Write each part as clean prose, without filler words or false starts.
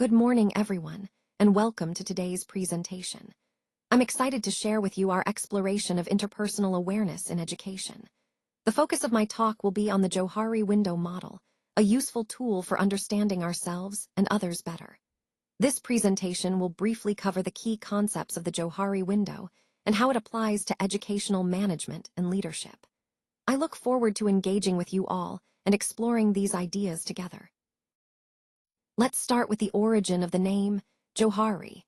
Good morning, everyone, and welcome to today's presentation. I'm excited to share with you our exploration of interpersonal awareness in education. The focus of my talk will be on the Johari window model, a useful tool for understanding ourselves and others better. This presentation will briefly cover the key concepts of the Johari window and how it applies to educational management and leadership. I look forward to engaging with you all and exploring these ideas together. Let's start with the origin of the name Johari.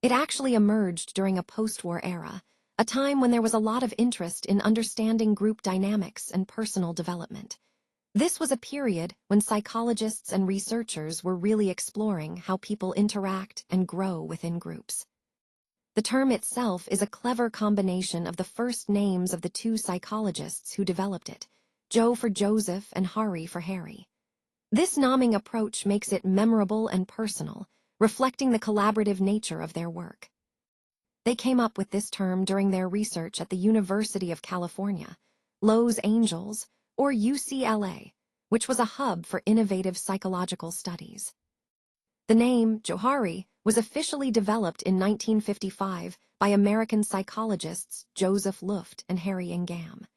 It actually emerged during a post-war era, a time when there was a lot of interest in understanding group dynamics and personal development. This was a period when psychologists and researchers were really exploring how people interact and grow within groups. The term itself is a clever combination of the first names of the two psychologists who developed it, Jo for Joseph and Hari for Harry. This naming approach makes it memorable and personal, reflecting the collaborative nature of their work. They came up with this term during their research at the University of California, Los Angeles, or UCLA, which was a hub for innovative psychological studies. The name Johari was officially developed in 1955 by American psychologists Joseph Luft and Harry Ingham.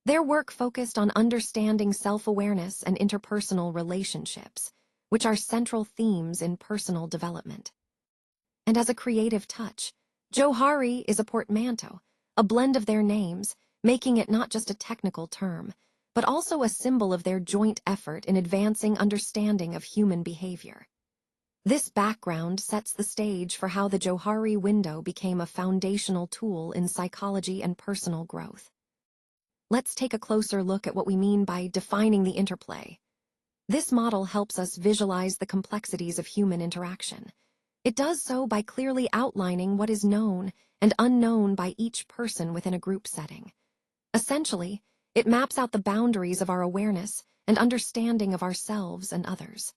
Their work focused on understanding self-awareness and interpersonal relationships, which are central themes in personal development. And as a creative touch, Johari is a portmanteau, a blend of their names, making it not just a technical term, but also a symbol of their joint effort in advancing understanding of human behavior. This background sets the stage for how the Johari window became a foundational tool in psychology and personal growth. Let's take a closer look at what we mean by defining the interplay. This model helps us visualize the complexities of human interaction. It does so by clearly outlining what is known and unknown by each person within a group setting. Essentially, it maps out the boundaries of our awareness and understanding of ourselves and others.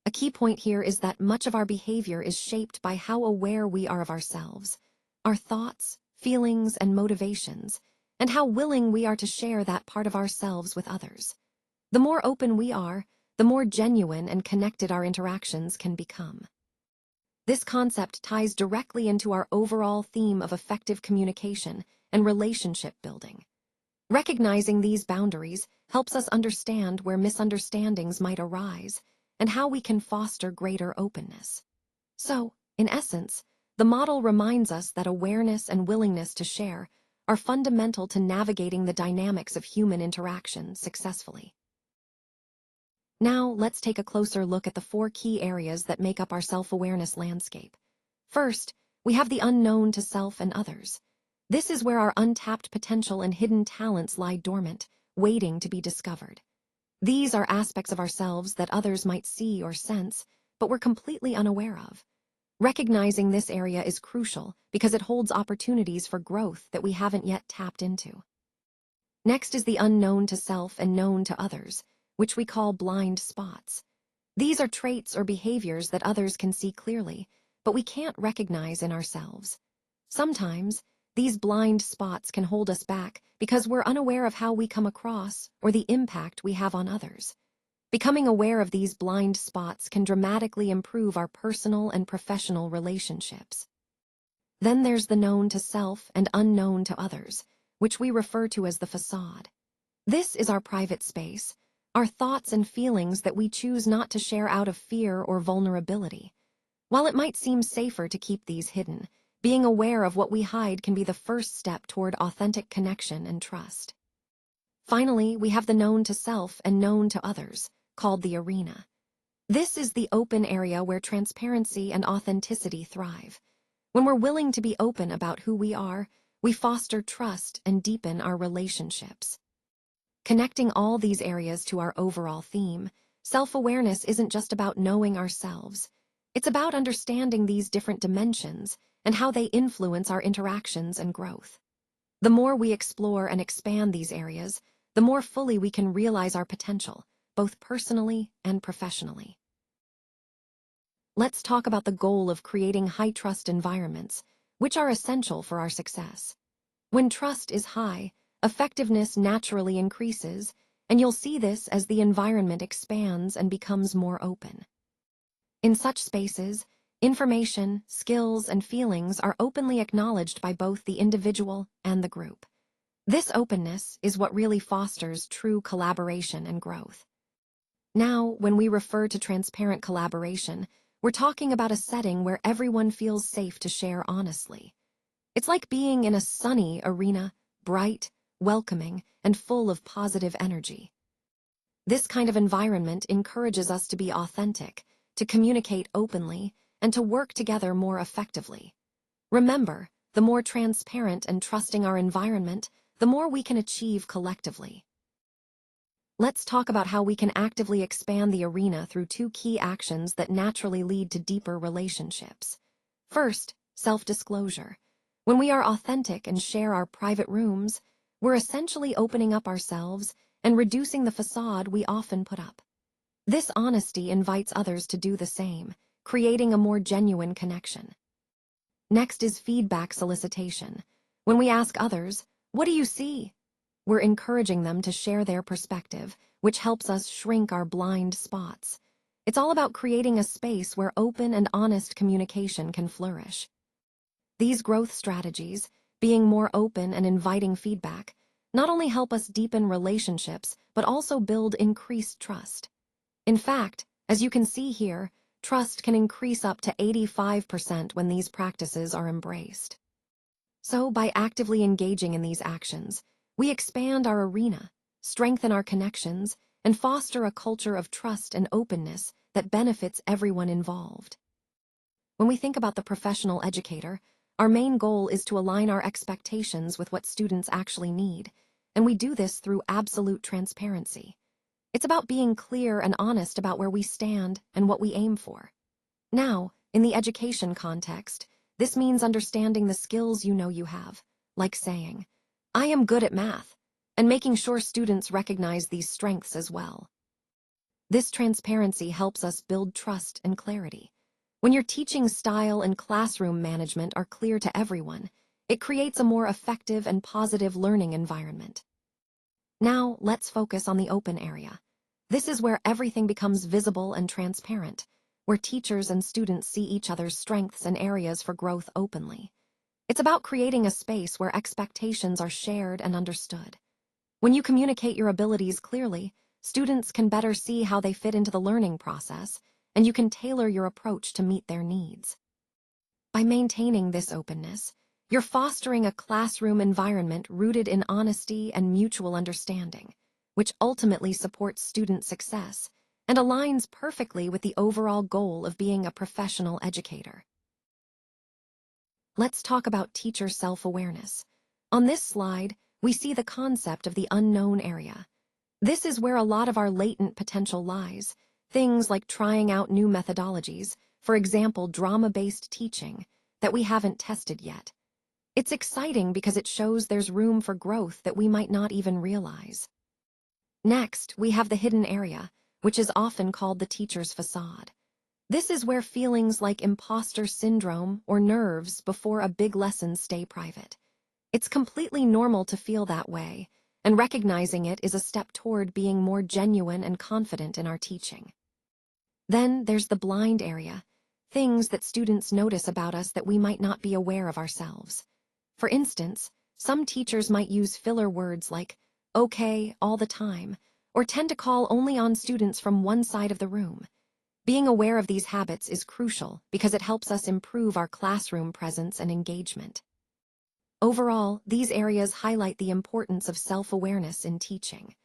A key point here is that much of our behavior is shaped by how aware we are of ourselves, our thoughts, feelings, and motivations, and how willing we are to share that part of ourselves with others. The more open we are, the more genuine and connected our interactions can become. This concept ties directly into our overall theme of effective communication and relationship building. Recognizing these boundaries helps us understand where misunderstandings might arise and how we can foster greater openness. So, in essence, the model reminds us that awareness and willingness to share are fundamental to navigating the dynamics of human interaction successfully. Now, let's take a closer look at the 4 key areas that make up our self-awareness landscape. First, we have the unknown to self and others. This is where our untapped potential and hidden talents lie dormant, waiting to be discovered. These are aspects of ourselves that others might see or sense, but we're completely unaware of. Recognizing this area is crucial because it holds opportunities for growth that we haven't yet tapped into. Next is the unknown to self and known to others, which we call blind spots. These are traits or behaviors that others can see clearly, but we can't recognize in ourselves. Sometimes, these blind spots can hold us back because we're unaware of how we come across or the impact we have on others. Becoming aware of these blind spots can dramatically improve our personal and professional relationships. Then there's the known to self and unknown to others, which we refer to as the facade. This is our private space, our thoughts and feelings that we choose not to share out of fear or vulnerability. While it might seem safer to keep these hidden, being aware of what we hide can be the first step toward authentic connection and trust. Finally, we have the known to self and known to others, called the arena. This is the open area where transparency and authenticity thrive. When we're willing to be open about who we are, we foster trust and deepen our relationships. Connecting all these areas to our overall theme, self-awareness isn't just about knowing ourselves. It's about understanding these different dimensions and how they influence our interactions and growth. The more we explore and expand these areas, the more fully we can realize our potential, both personally and professionally. Let's talk about the goal of creating high-trust environments, which are essential for our success. When trust is high, effectiveness naturally increases, and you'll see this as the environment expands and becomes more open. In such spaces, information, skills, and feelings are openly acknowledged by both the individual and the group. This openness is what really fosters true collaboration and growth. Now, when we refer to transparent collaboration, we're talking about a setting where everyone feels safe to share honestly. It's like being in a sunny arena, bright, welcoming, and full of positive energy. This kind of environment encourages us to be authentic, to communicate openly, and to work together more effectively. Remember, the more transparent and trusting our environment, the more we can achieve collectively. Let's talk about how we can actively expand the arena through two key actions that naturally lead to deeper relationships. First, self-disclosure. When we are authentic and share our private rooms, we're essentially opening up ourselves and reducing the facade we often put up. This honesty invites others to do the same, creating a more genuine connection. Next is feedback solicitation. When we ask others, "What do you see?" we're encouraging them to share their perspective, which helps us shrink our blind spots. It's all about creating a space where open and honest communication can flourish. These growth strategies, being more open and inviting feedback, not only help us deepen relationships, but also build increased trust. In fact, as you can see here, trust can increase up to 85% when these practices are embraced. So, by actively engaging in these actions, we expand our arena, strengthen our connections, and foster a culture of trust and openness that benefits everyone involved. When we think about the professional educator, our main goal is to align our expectations with what students actually need, and we do this through absolute transparency. It's about being clear and honest about where we stand and what we aim for. Now, in the education context, this means understanding the skills you know you have, like saying, "I am good at math," and making sure students recognize these strengths as well. This transparency helps us build trust and clarity. When your teaching style and classroom management are clear to everyone, it creates a more effective and positive learning environment. Now, let's focus on the open area. This is where everything becomes visible and transparent, where teachers and students see each other's strengths and areas for growth openly. It's about creating a space where expectations are shared and understood. When you communicate your abilities clearly, students can better see how they fit into the learning process, and you can tailor your approach to meet their needs. By maintaining this openness, you're fostering a classroom environment rooted in honesty and mutual understanding, which ultimately supports student success and aligns perfectly with the overall goal of being a professional educator. Let's talk about teacher self-awareness. On this slide, we see the concept of the unknown area. This is where a lot of our latent potential lies, things like trying out new methodologies, for example, drama-based teaching, that we haven't tested yet. It's exciting because it shows there's room for growth that we might not even realize. Next, we have the hidden area, which is often called the teacher's facade. This is where feelings like imposter syndrome or nerves before a big lesson stay private. It's completely normal to feel that way, and recognizing it is a step toward being more genuine and confident in our teaching. Then there's the blind area, things that students notice about us that we might not be aware of ourselves. For instance, some teachers might use filler words like "okay" all the time, or tend to call only on students from one side of the room. Being aware of these habits is crucial because it helps us improve our classroom presence and engagement. Overall, these areas highlight the importance of self-awareness in teaching.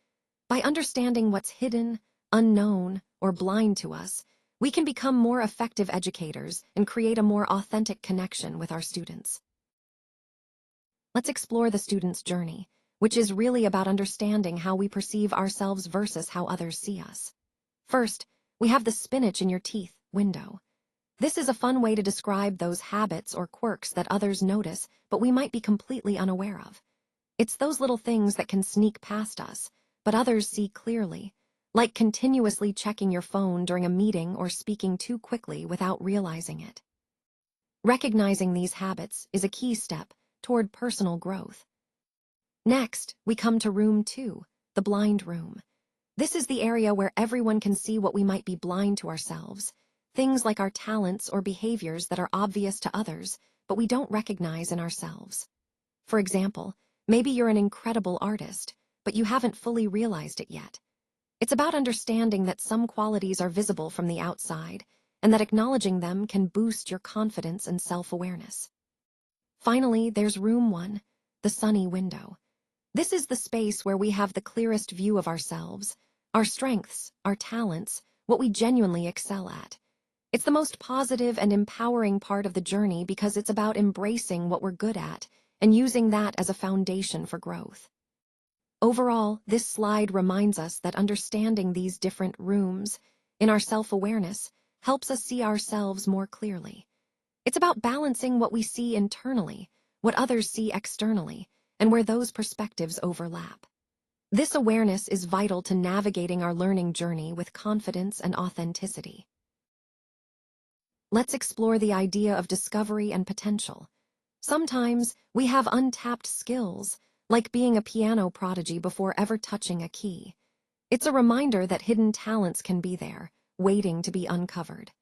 By understanding what's hidden, unknown, or blind to us, we can become more effective educators and create a more authentic connection with our students. Let's explore the student's journey, which is really about understanding how we perceive ourselves versus how others see us. First, we have the spinach in your teeth window. This is a fun way to describe those habits or quirks that others notice, but we might be completely unaware of. It's those little things that can sneak past us, but others see clearly, like continuously checking your phone during a meeting or speaking too quickly without realizing it. Recognizing these habits is a key step toward personal growth. Next, we come to room 2, the blind room. This is the area where everyone can see what we might be blind to ourselves, things like our talents or behaviors that are obvious to others, but we don't recognize in ourselves. For example, maybe you're an incredible artist, but you haven't fully realized it yet. It's about understanding that some qualities are visible from the outside, and that acknowledging them can boost your confidence and self-awareness. Finally, there's room 1, the sunny window. This is the space where we have the clearest view of ourselves, our strengths, our talents, what we genuinely excel at. It's the most positive and empowering part of the journey because it's about embracing what we're good at and using that as a foundation for growth. Overall, this slide reminds us that understanding these different rooms in our self-awareness helps us see ourselves more clearly. It's about balancing what we see internally, what others see externally, and where those perspectives overlap. This awareness is vital to navigating our learning journey with confidence and authenticity. Let's explore the idea of discovery and potential. Sometimes we have untapped skills, like being a piano prodigy before ever touching a key. It's a reminder that hidden talents can be there, waiting to be uncovered.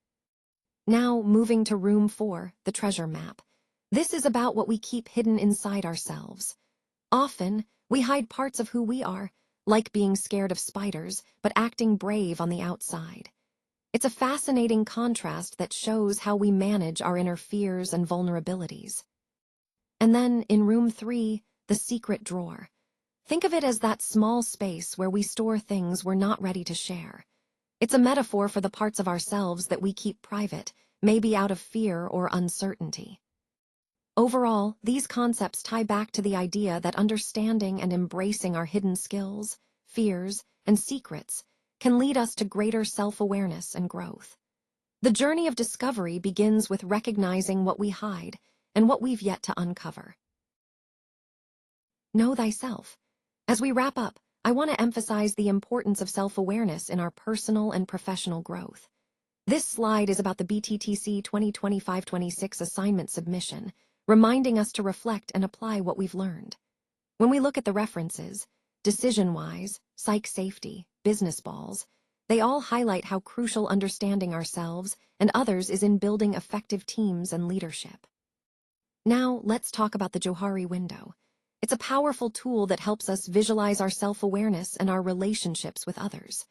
Now, moving to room 4, the treasure map. This is about what we keep hidden inside ourselves. Often, we hide parts of who we are, like being scared of spiders, but acting brave on the outside. It's a fascinating contrast that shows how we manage our inner fears and vulnerabilities. And then, in room 3, the secret drawer. Think of it as that small space where we store things we're not ready to share. It's a metaphor for the parts of ourselves that we keep private, maybe out of fear or uncertainty. Overall, these concepts tie back to the idea that understanding and embracing our hidden skills, fears, and secrets can lead us to greater self-awareness and growth. The journey of discovery begins with recognizing what we hide and what we've yet to uncover. Know thyself. As we wrap up, I want to emphasize the importance of self-awareness in our personal and professional growth. This slide is about the BTTC 2025-26 assignment submission, reminding us to reflect and apply what we've learned. When we look at the references, Decision-Wise, Psych Safety, Business Balls, they all highlight how crucial understanding ourselves and others is in building effective teams and leadership. Now, let's talk about the Johari window. It's a powerful tool that helps us visualize our self-awareness and our relationships with others.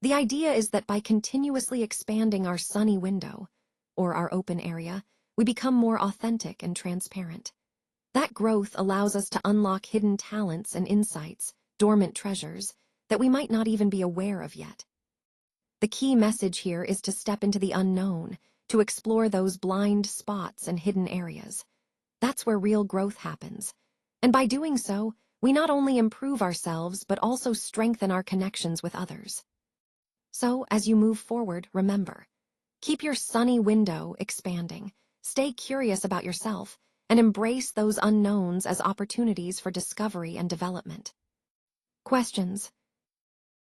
The idea is that by continuously expanding our sunny window, or our open area, we become more authentic and transparent. That growth allows us to unlock hidden talents and insights, dormant treasures, that we might not even be aware of yet. The key message here is to step into the unknown, to explore those blind spots and hidden areas. That's where real growth happens. And by doing so, we not only improve ourselves but also strengthen our connections with others. So, as you move forward, remember, keep your sunny window expanding, stay curious about yourself, and embrace those unknowns as opportunities for discovery and development. Questions?